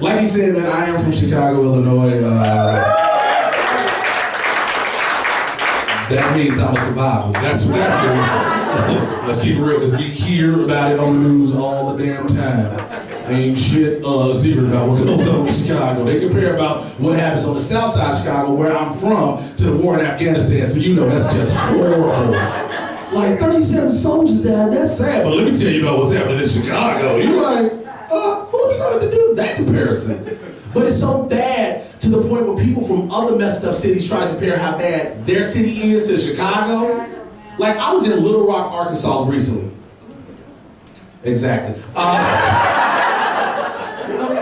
Like he said, man, I am from Chicago, Illinois. That means I'm a survivor. That's what that means. Let's keep it real, because we hear about it on the news all the damn time. Ain't shit secret about what goes on in Chicago. They compare about what happens on the south side of Chicago, where I'm from, to the war in Afghanistan. So you know that's just horrible. Like 37 soldiers died, that's sad. But let me tell you about what's happening in Chicago. You're like, who decided to do that comparison? But it's so bad to the point where people from other messed up cities try to compare how bad their city is to Chicago. Like, I was in Little Rock, Arkansas recently. Exactly.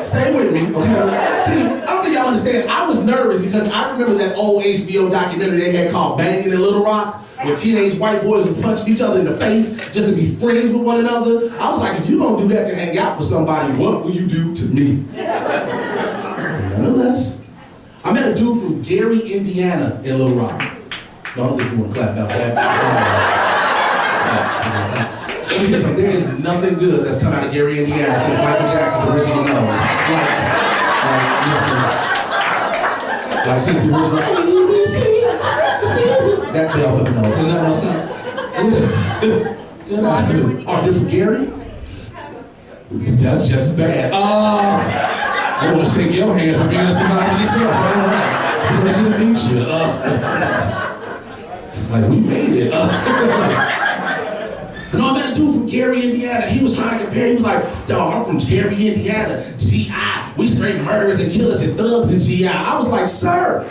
Stay with me, okay? See, I don't think y'all understand. I was nervous because I remember that old HBO documentary they had called Banging in Little Rock, where teenage white boys was punching each other in the face just to be friends with one another. I was like, if you don't do that to hang out with somebody, what will you do to me? Nonetheless, I met a dude from Gary, Indiana in Little Rock. No, I don't think you want to clap about that. Let me tell you something, there is nothing good that's come out of Gary, Indiana since Michael Jackson's Original Nose. Like since the original, that bell pepper nose. Isn't that else now? Oh, you're from Gary? That's just as bad. I want to shake your hand for being a survivor yourself. All right. Pleasure to meet you. Like, we made it. No, I met a dude from Gary, Indiana. He was trying to compare. He was like, dog, I'm from Gary, Indiana. GI. We straight murderers and killers and thugs in GI. I was like, sir,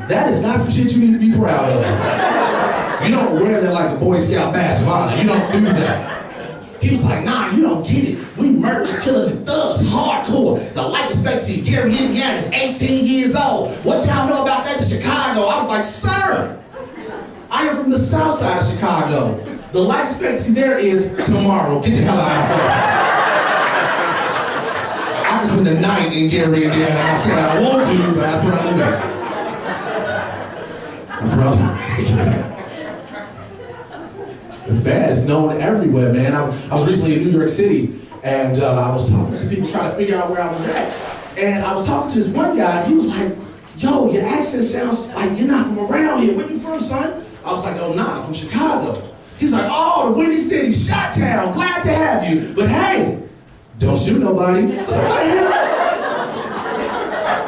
that is not some shit you need to be proud of. You don't wear that like a Boy Scout badge of honor. You don't do that. He was like, nah, you don't get it. We murderers, killers, and thugs, hardcore. The life expectancy of Gary, Indiana is 18 years old. What y'all know about that in Chicago? I was like, sir, I am from the south side of Chicago. The life expectancy there is tomorrow. Get the hell out of my face. I can spend the night in Gary, Indiana. I said I want to, but I probably make it. I'm probably It's bad. It's known everywhere, man. I was recently in New York City, and I was talking to some people trying to figure out where I was at. And I was talking to this one guy, and he was like, yo, your accent sounds like you're not from around here. Where you from, son? I was like, oh, nah, I'm from Chicago. He's like, oh, the Windy City, Chi-Town, glad to have you. But hey, don't shoot nobody. I was like, what the hell?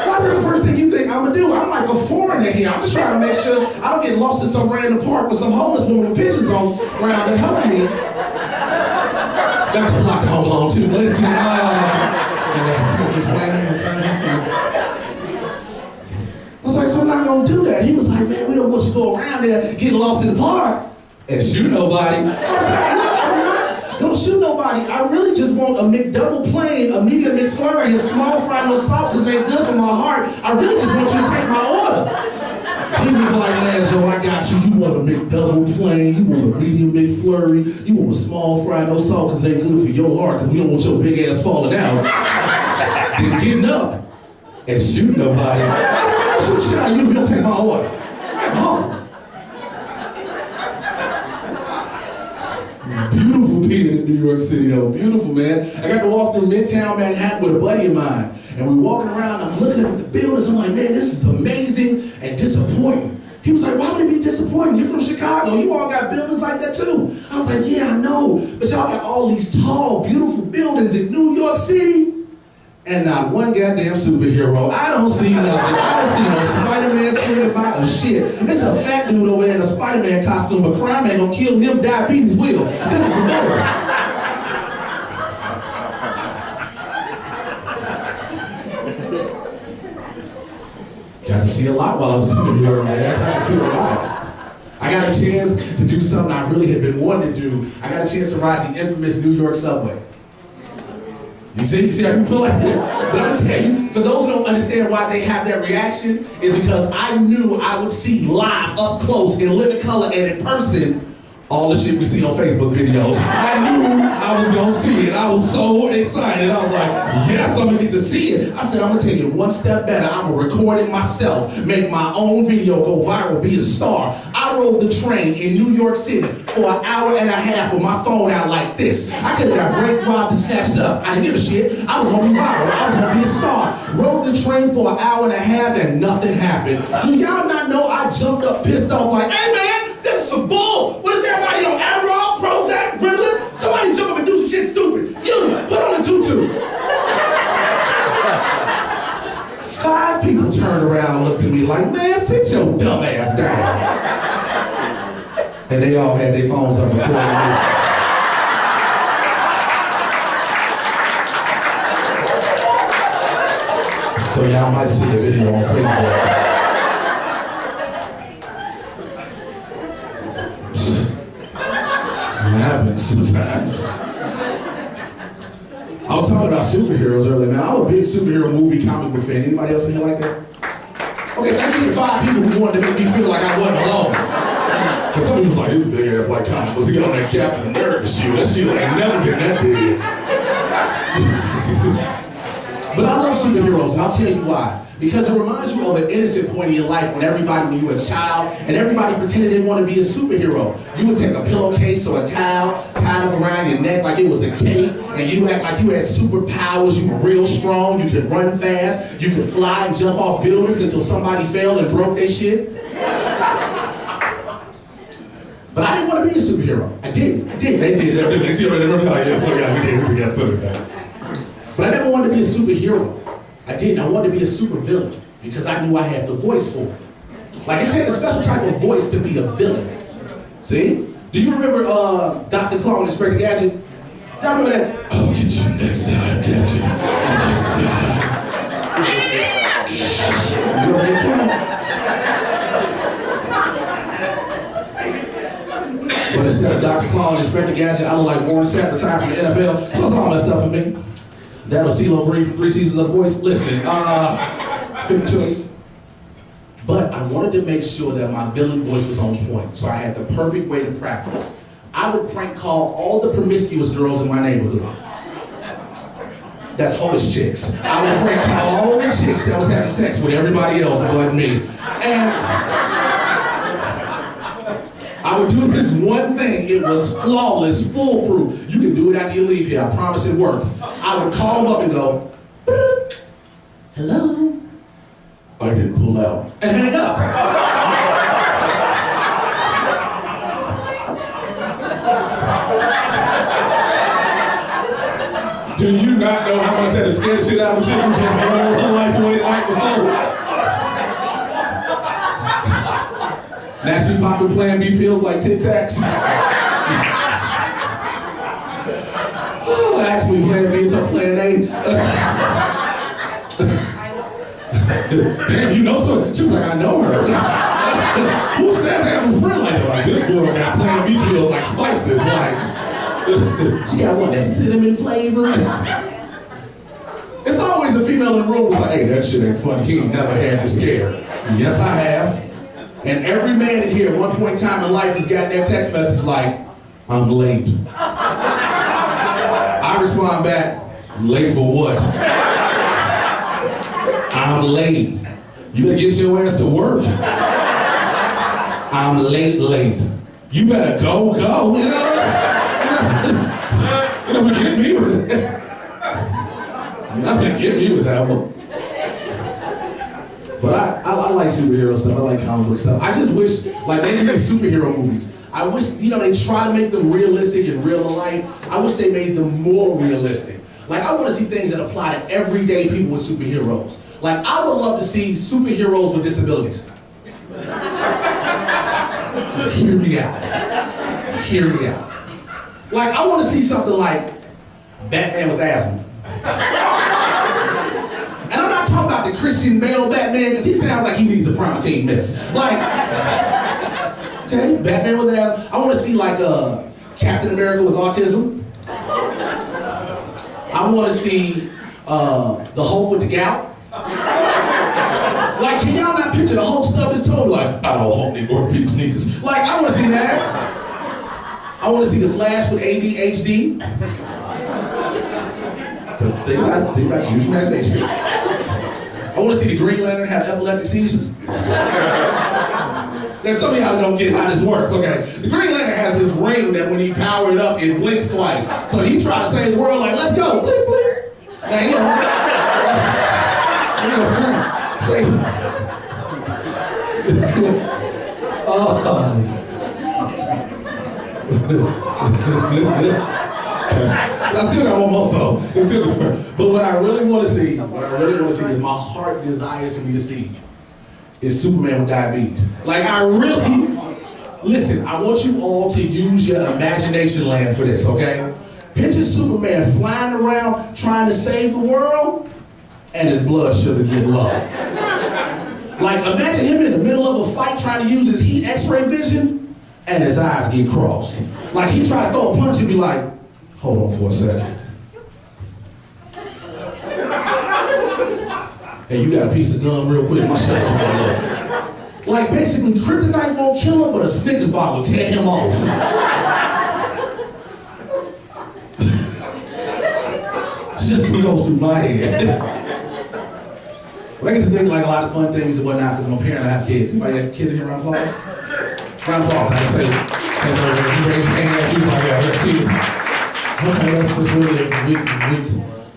Why is that the first thing you think I'm gonna do? I'm like a foreigner here. I'm just trying to make sure I don't get lost in some random park with some homeless woman with pigeons on around to help me. That's the plot to hold on to. Listen, I was like, so I'm not gonna do that. He was like, man, we don't want you to go around there getting lost in the park and shoot nobody. I was like, no, I'm not. Don't shoot nobody. I really just want a McDouble plain, a medium McFlurry, a small fry, no salt, because they're good for my heart. I really just want you to take my order. He was like, man, Joe, I got you. You want a McDouble plain, you want a medium McFlurry, you want a small fry, no salt, because they're good for your heart, because we don't want your big ass falling out. Then getting up and shooting nobody. I don't know, shoot shit out of you if you don't take my order. I'm hungry. Beautiful being in New York City though, beautiful, man. I got to walk through Midtown Manhattan with a buddy of mine, and we were walking around, I'm looking at the buildings, I'm like, man, this is amazing and disappointing. He was like, why would it be disappointing? You're from Chicago, you all got buildings like that too. I was like, yeah, I know, but y'all got all these tall, beautiful buildings in New York City, and not one goddamn superhero. I don't see nothing. I don't see no Spider-Man swinging about a shit. It's a fat dude over there in a Spider-Man costume, but crime ain't gonna kill him, diabetes will. This is a murder. Got to see a lot while I was in New York, man. I got to see a lot. I got a chance to do something I really had been wanting to do. I got a chance to ride the infamous New York subway. You see how you feel like that? But I'm gonna tell you, for those who don't understand why they have that reaction, is because I knew I would see live, up close, in living color, and in person, all the shit we see on Facebook videos. I knew I was gonna see it. I was so excited. I was like, yes, I'm gonna get to see it. I said, I'm gonna take it one step better. I'm gonna record it myself, make my own video go viral, be a star. I rode the train in New York City for an hour and a half with my phone out like this. I could have got raped, robbed, and snatched up. I didn't give a shit. I was gonna be viral. I was gonna be a the train for an hour and a half and nothing happened. Do y'all not know I jumped up pissed off like, hey man, this is some bull. What is everybody on Adderall, Prozac, Ritalin? Somebody jump up and do some shit stupid. You, put on a tutu. 5 people turned around and looked at me like, man, sit your dumb ass down. And they all had their phones up recording me. So y'all might have seen the video on Facebook. It happens sometimes. I was talking about superheroes earlier, man. I'm a big superhero movie comic book fan. Anybody else in here like that? Okay, thank you to 5 people who wanted to make me feel like I wasn't alone. Because some people's like, this big ass like comic books. He got on that Captain America shoe. That shit ain't never been that big. But I love superheroes, and I'll tell you why. Because it reminds you of an innocent point in your life when you were a child, and everybody pretended they wanted to be a superhero. You would take a pillowcase or a towel, tie it around your neck like it was a cape, and you act like you had superpowers, you were real strong, you could run fast, you could fly and jump off buildings until somebody fell and broke their shit. But I didn't want to be a superhero. I didn't. They did. They see it, like, yeah, so yeah, we got to. But I never wanted to be a superhero. I didn't. I wanted to be a supervillain because I knew I had the voice for it. Like, it takes a special type of voice to be a villain. See? Do you remember Dr. Claw and Inspector Gadget? Y'all remember that? I'll get you next time, Gadget. Next time. You know that cat? But instead of Dr. Claw and Inspector Gadget, I look like Warren Sapp retired from the NFL. So it's all that stuff for me. That was CeeLo Green from 3 Seasons of The Voice. Listen, big choice. But I wanted to make sure that my villain voice was on point, so I had the perfect way to practice. I would prank call all the promiscuous girls in my neighborhood. That's homeless chicks. I would prank call all the chicks that was having sex with everybody else but me. And I would do this one thing. It was flawless, foolproof. You can do it after you leave here. I promise it works. I would call them up and go, hello? I didn't pull out. And hang up. Do you not know how much that has scared shit out of a chick who just gave her life away the night before? Now she popping Plan B pills like Tic Tacs. Actually, Plan B is her Plan A. Damn, you know so? She was like, I know her. Who said they have a friend like that? Like, this girl got Plan B pills like spices. Like, she got one that cinnamon flavor. It's always a female in the room who's like, hey, that shit ain't funny. He ain't never had this scare. Yes, I have. And every man in here at one point in time in life has gotten that text message like, I'm late. I respond back, late for what? I'm late. You better get your ass to work. I'm late. You better go. You know? You're not gonna get me with that. You're not gonna get me with that one. But I like superhero stuff. I like comic book stuff. I just wish, like, they make superhero movies. I wish, they try to make them realistic in real life. I wish they made them more realistic. Like, I want to see things that apply to everyday people with superheroes. Like, I would love to see superheroes with disabilities. Just hear me out. Hear me out. Like, I want to see something like Batman with asthma. And I'm not talking about the Christian Bale Batman, because he sounds like he needs a Primatine Mist. Like, okay, Batman with asthma. I want to see like Captain America with autism. I want to see the Hulk with the gout. Like, can y'all not picture the Hulk stub his toe like, I don't Hulk need orthopedic sneakers. Like, I want to see that. I want to see the Flash with ADHD. Think about use your imagination. I want to see the Green Lantern have epileptic seizures. Now, some of y'all don't get how this works, okay? The Green Lantern has this ring that when he power it up, it blinks twice. So he try to save the world like, let's go, blink, blink. Now, That's good. I want more so. It's good. But what I really want to see, is my heart desires for me to see is Superman with diabetes. Like I really, listen, I want you all to use your imagination land for this, okay? Picture Superman flying around trying to save the world and his blood sugar get low. Like imagine him in the middle of a fight trying to use his heat x-ray vision and his eyes get crossed. Like he tried to throw a punch and be like, hold on for a second. Hey, you got a piece of gum real quick, my shit. Like basically, kryptonite won't kill him, but a Snickers bar will tear him off. It's just what goes through my head. But I get to think like a lot of fun things and whatnot because I'm a parent, I have kids. Anybody have kids in here? Round of applause? Round of applause. I say, you raise your hand, you like, yeah, I got kids. Okay, that's just really a weak.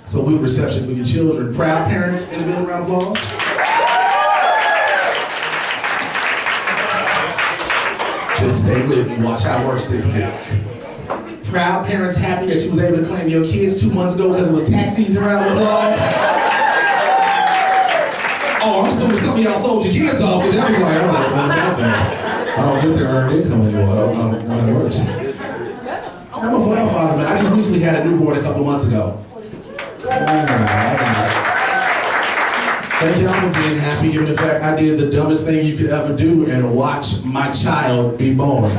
So weak reception for your children. Proud parents in the building, round of applause. Just stay with me, watch how worse this gets. Proud parents happy that you was able to claim your kids 2 months ago because it was tax season, round of applause. Oh, I'm assuming some of y'all sold your kids off because that was like, I don't know about that. I don't get their earned income anymore. I don't know how it works. I'm a father, man. I just recently had a newborn a couple months ago. Thank y'all for being happy, given the fact I did the dumbest thing you could ever do and watch my child be born.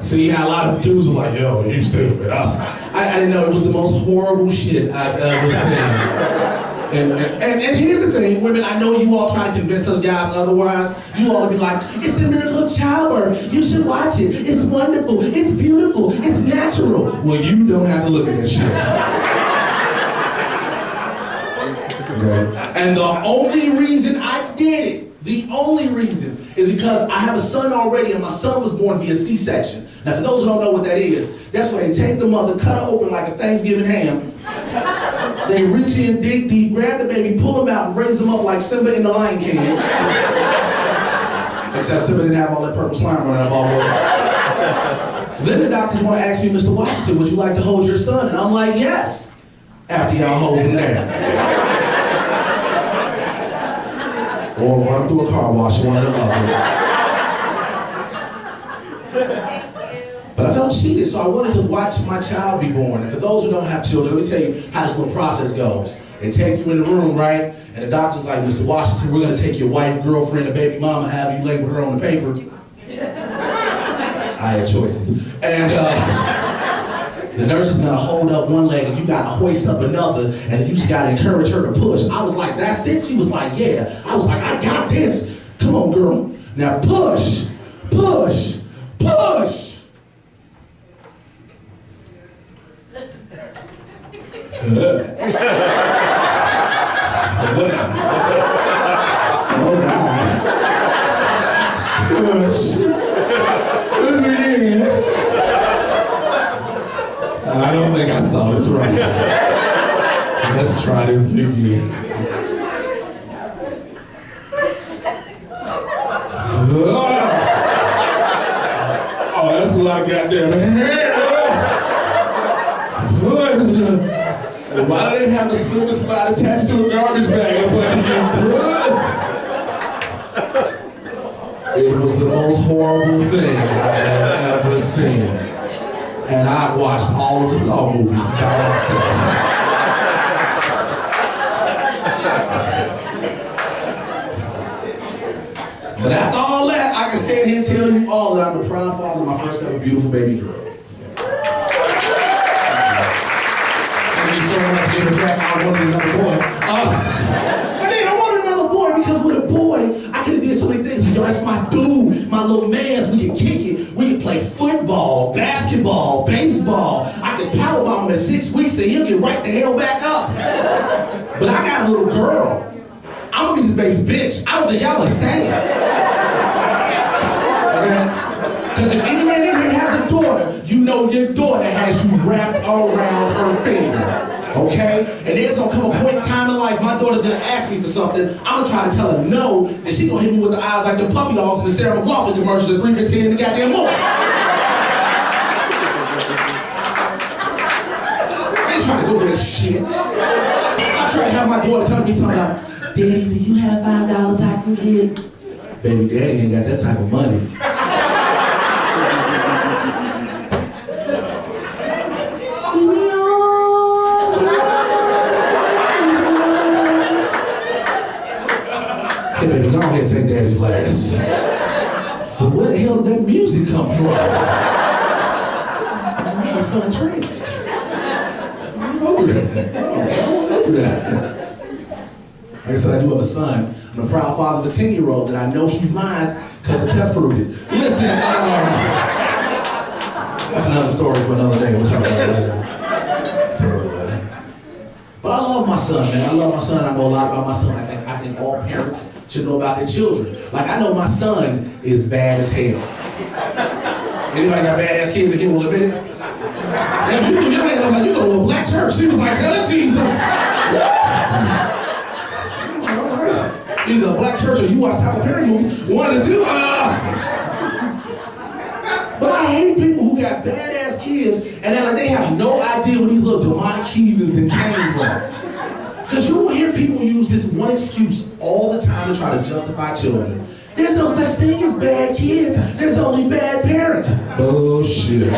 See how a lot of dudes are like, yo, you stupid. I didn't know it was the most horrible shit I've ever seen. And here's the thing, women, I know you all try to convince us guys otherwise. You all be like, it's a miracle of childbirth. You should watch it. It's wonderful. It's beautiful. It's natural. Well, you don't have to look at that shit. Okay. And the only reason I did it, the only reason, is because I have a son already and my son was born via C-section. Now, for those who don't know what that is, that's where they take the mother, cut her open like a Thanksgiving ham. They reach in, dig deep, grab the baby, pull him out, and raise him up like Simba in the Lion King. Except Simba didn't have all that purple slime running up all over. Then the doctors want to ask me, Mr. Washington, would you like to hold your son? And I'm like, yes. After y'all hold him down. Or run through a car wash, one or the other. But I felt cheated, so I wanted to watch my child be born. And for those who don't have children, let me tell you how this little process goes. They take you in the room, right? And the doctor's like, Mr. Washington, we're gonna take your wife, girlfriend, or baby mama, have you label her on the paper. I had choices. And the nurse is gonna hold up one leg and you gotta hoist up another, and you just gotta encourage her to push. I was like, that's it? She was like, yeah. I was like, I got this. Come on, girl. Now push, push, push. Oh God. Push. Push again. I don't think I saw this right. Let's try this again. Oh, that's a lot of goddamn. Why do they have a slip and slide attached to a garbage bag up under your It was the most horrible thing I have ever seen. And I've watched all of the Saw movies by myself. But after all that, I can stand here and tell you all that I'm the proud father of my first ever beautiful baby girl. So much in the fact I wanted another boy. I wanted another boy because with a boy, I could have did so many things. Like, yo, that's my dude, my little mans. We could kick it. We could play football, basketball, baseball. I could power bomb him in 6 weeks and he'll get right the hell back up. But I got a little girl. I'm gonna be this baby's bitch. I don't think y'all understand. Because if any man in here has a daughter, you know your daughter has you wrapped around her finger. Okay? And there's gonna come a point in time in life, my daughter's gonna ask me for something. I'm gonna try to tell her no, and she gonna hit me with the eyes like the puppy dogs in the Sarah McLachlan commercials at 3:15 in the goddamn morning. I ain't trying to go through that shit. I try to have my daughter come to me talking about, Daddy, do you have $5 I can get? Baby, Daddy ain't got that type of money. Hey baby, go ahead and take Daddy's last. But where the hell did that music come from? I was feeling tranced. I'm over that. I'm over that. Like I said, I do have a son. I'm a proud father of a 10-year-old that I know he's mine because the test proved it. Listen, that's another story for another day. We'll talk about it later. But I love my son, man. I love my son. I know a lot about my son. I think all parents should know about their children. Like, I know my son is bad as hell. Anybody got badass kids in here will admit it? Yeah, you go to a black church. She was like, tell it Jesus. Either a black church or you watch Tyler Perry movies, one of the two. But I hate people who got badass kids and then like they have no idea where these little demonic heathens that came from. Because you will hear people use this one excuse all the time to try to justify children. There's no such thing as bad kids. There's only bad parents. Bullshit.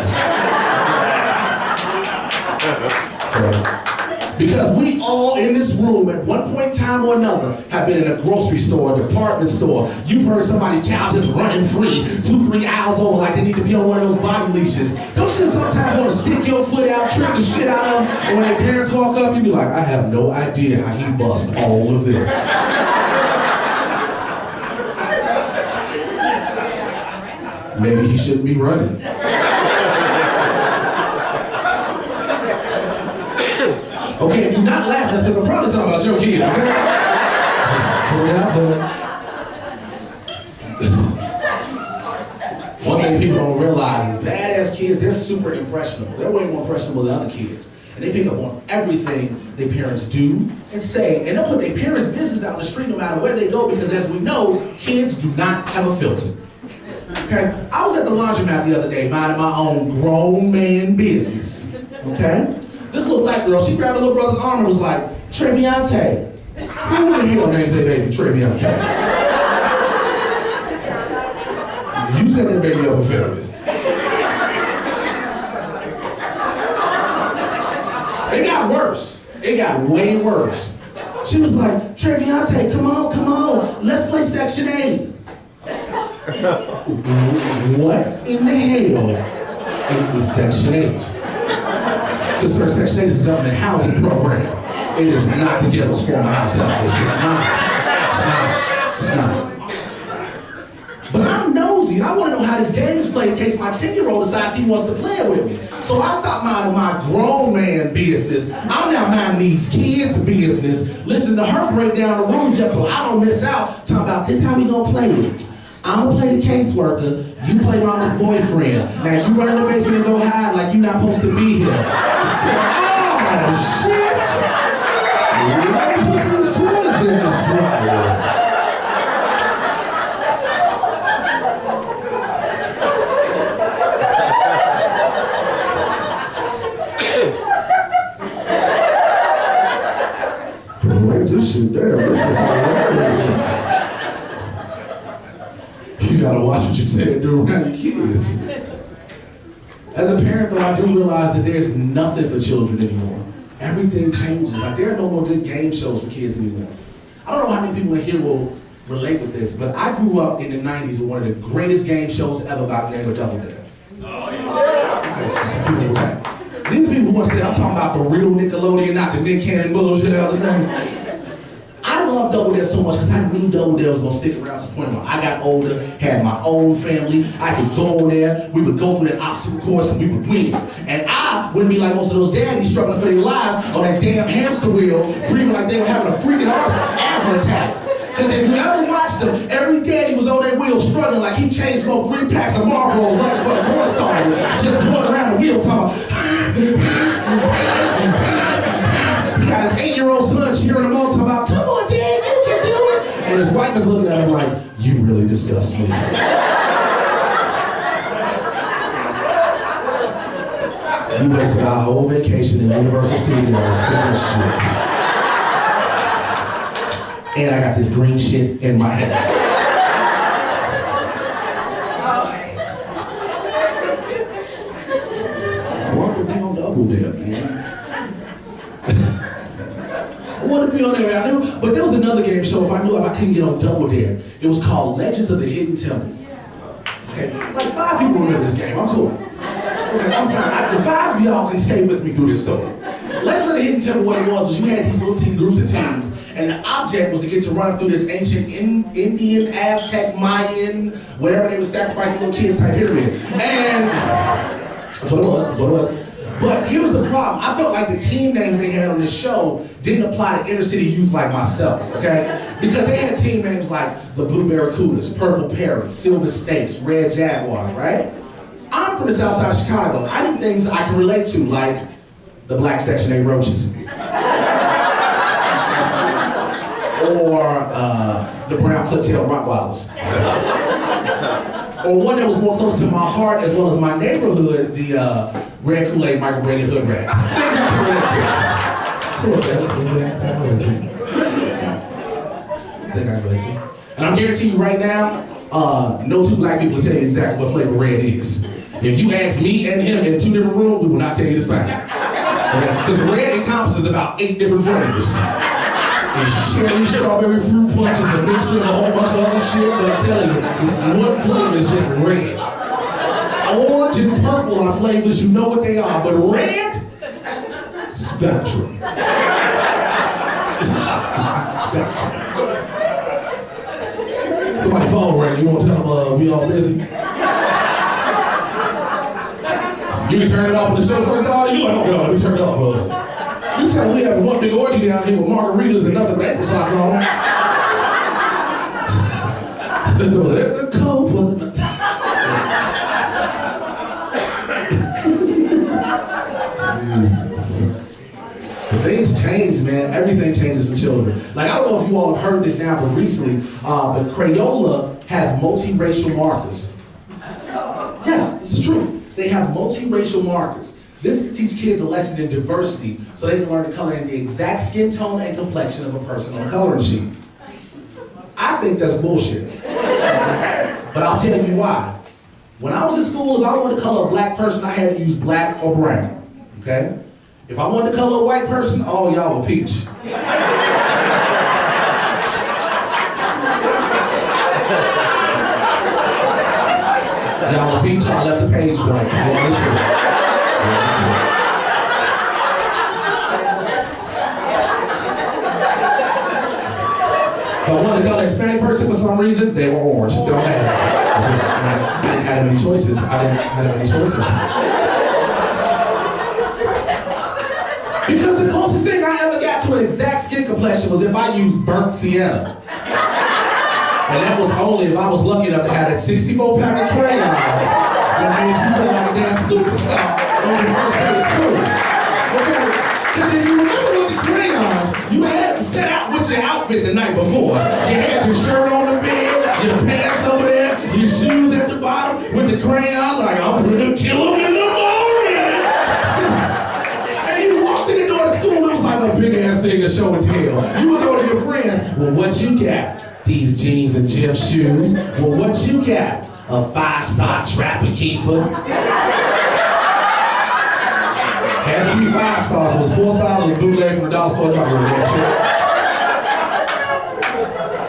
Because we all in this room at one point in time or another have been in a grocery store, a department store. You've heard somebody's child just running free, 2-3 hours old, like they need to be on one of those body leashes. Don't you sometimes want to stick your foot out, trick the shit out of them, and when their parents walk up, you be like, I have no idea how he bust all of this. Maybe he shouldn't be running. Okay, if you're not laughing, that's because I'm probably talking about your kid, okay? Just put it out there. One thing people don't realize is badass kids, they're super impressionable. They're way more impressionable than other kids. And they pick up on everything their parents do and say. And they'll put their parents' business out in the street no matter where they go because as we know, kids do not have a filter. Okay? I was at the laundromat the other day minding my own grown man business. Okay? This little black girl, she grabbed her little brother's arm and was like, Treviante. Who in the hell names their baby Treviante? You set that baby up for failure. It got worse. It got way worse. She was like, Treviante, come on, let's play Section 8. What in the hell is Section 8? Because Section 8 is a government housing program. It is not the ghetto's form of house help. It's just not. It's not. But I'm nosy, and I want to know how this game is played in case my 10-year-old decides he wants to play it with me. So I stopped minding my grown man business. I'm now minding these kids' business. Listen to her break down the rules just so I don't miss out. Talking about this how we gonna play it. I'm gonna play the caseworker, you play mama's boyfriend. Now you run in the basement and go hide like you're not supposed to be here. I said, oh shit! Let me put these quarters in this dryer. Write this shit down, this is hilarious. You gotta watch what you say and do around your kids. As a parent, though, I do realize that there's nothing for children anymore. Everything changes. Like, there are no more good game shows for kids anymore. I don't know how many people in here will relate with this, but I grew up in the 90s with one of the greatest game shows ever by the name of Double Dare. Oh, yeah. These people who want to say, I'm talking about the real Nickelodeon, not the Nick Cannon bullshit out of them. I love Double Dare so much because I knew Double Dare was going to stick around to the point where I got older, had my own family, I could go on there, we would go through that obstacle course and we would win. And I wouldn't be like most of those daddies struggling for their lives on that damn hamster wheel, breathing like they were having a freaking asthma attack. Because if you ever watched them, every daddy was on that wheel struggling like he chain smoked 3 packs of Marlboros right before the course started, just going around the wheel talking. 9-year-old son cheering him on, talking about, come on, Dad, you can do it. And his wife is looking at him like, you really disgust me. You wasted our whole vacation in Universal Studios for this shit. And I got this green shit in my head. I want to be on Double Dare, man. I wanted to be on there, man. I knew, but there was another game show. If I couldn't get on Double Dare, it was called Legends of the Hidden Temple. Okay, like 5 people remember this game. I'm cool. Okay, I'm fine. The 5 of y'all can stay with me through this story. Legends of the Hidden Temple, what it was you had these little groups of teams, and the object was to get to run through this ancient Indian, Aztec, Mayan, whatever they were sacrificing little kids type pyramid. And that's what it was. But here was the problem. I felt like the team names they had on this show didn't apply to inner city youth like myself, okay? Because they had team names like the Blue Barracudas, Purple Parrots, Silver Snakes, Red Jaguars, right? I'm from the south side of Chicago. I do things I can relate to, like the Black Section 8 Roaches. Or the brown clip-tailed Rottweilers. Or one that was more close to my heart as well as my neighborhood, the red Kool-Aid microbladed hood rats. Things I can relate to. So what, that's what I think I can relate to. And I'm guaranteeing you right now, no 2 black people will tell you exactly what flavor red is. If you ask me and him in 2 different rooms, we will not tell you the same. Because red encompasses about 8 different flavors. It's cherry, strawberry, fruit punch, it's a mixture of a whole bunch of other shit, but I'm telling you, it's one flavor is just red. Orange and purple are flavors, you know what they are, but red, spectrum. Spectrum. Somebody phone ring, you won't tell them we all busy? You can turn it off when the show starts out, you like, oh God, let me turn it off. You tell me we have one big orgy down here with margaritas and nothing but apple sauce on. The cold one. Things change, man. Everything changes for children. Like, I don't know if you all have heard this now, but recently, but Crayola has multiracial markers. Yes, this is true. They have multiracial markers. This is to teach kids a lesson in diversity so they can learn to color in the exact skin tone and complexion of a person on a coloring sheet. I think that's bullshit. But I'll tell you why. When I was in school, if I wanted to color a black person, I had to use black or brown, okay? If I wanted to color a white person, all y'all were peach. Y'all were peach, I left the page blank. If I wanted to color a Hispanic person for some reason, they were orange. Don't ask. I didn't have any choices. Because the closest thing I ever got to an exact skin complexion was if I used burnt sienna. And that was only if I was lucky enough to have that 64 pack of crayons that made you feel like a damn superstar on the first day of school. Okay? Because if you remember with the crayons, you had to set out with your outfit the night before. You had your shirt on the bed, your pants over there, your shoes at the bottom with the crayon, like, I'm gonna kill him in the morning. And you walked in the door to school, it was like a big ass thing of show and tell. You would go to your friends, well, what you got? These jeans and gym shoes. Well, what you got? A 5-star trapper keeper. Had to be 5 stars. It was 4 stars. It was bootleg from the dollar store. That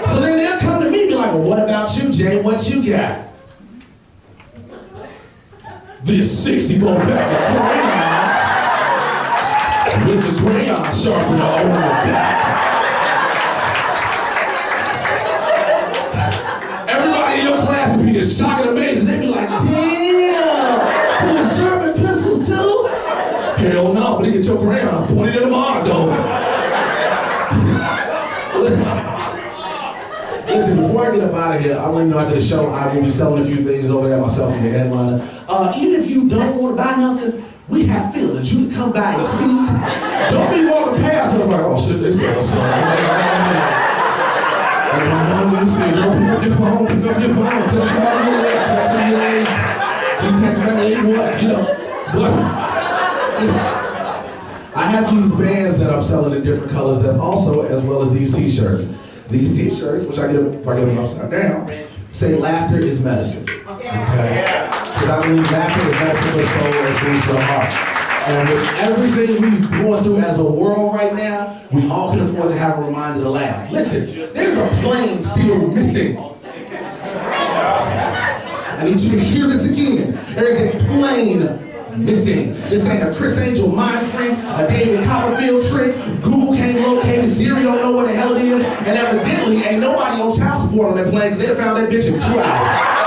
shit. So then they'll come to me and be like, well, what about you, Jay? What you got? This 64 pack of crayons with the crayon sharpener on the back. Be just shocked and amazed. They be like, damn, you sharpen pencils too? Hell no, but they get your crayons pointed at them hard though. Listen, before I get up out of here, I want you to know after the show, I will be selling a few things over there myself in the headliner. Even if you don't want to buy nothing, We have feelings. You can come by and speak. Don't be walking past us like, oh shit, they said us. Let me see. Girl, pick up your phone. Pick up your phone. Tell somebody you're late. Tell somebody you're late. You text back late, what? You know. I have these bands that I'm selling in different colors that also, as well as these t-shirts. These t-shirts, which I get them upside down, say laughter is medicine. Okay? Because I believe laughter is medicine for the soul and food for the heart. And with everything we've gone through as a world right now, we all can afford to have a reminder to laugh. Listen, there's a plane still missing. I need you to hear this again. There is a plane missing. This ain't a Chris Angel mind freak, a David Copperfield trick. Google can't locate it. Siri don't know what the hell it is. And evidently, ain't nobody on child support on that plane because they found that bitch in 2 hours.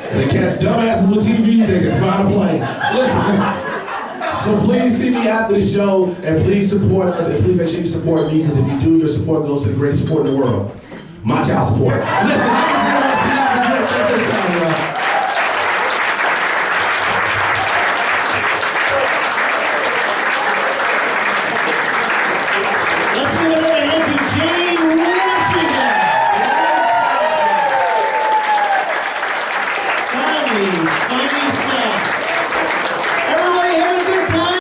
And they catch dumbasses with TV, they can find a plane. Listen, so please see me after the show, and please support us, and please make sure you support me, because if you do, your support goes to the greatest support in the world. My child support. Listen, I can tell you, see you after the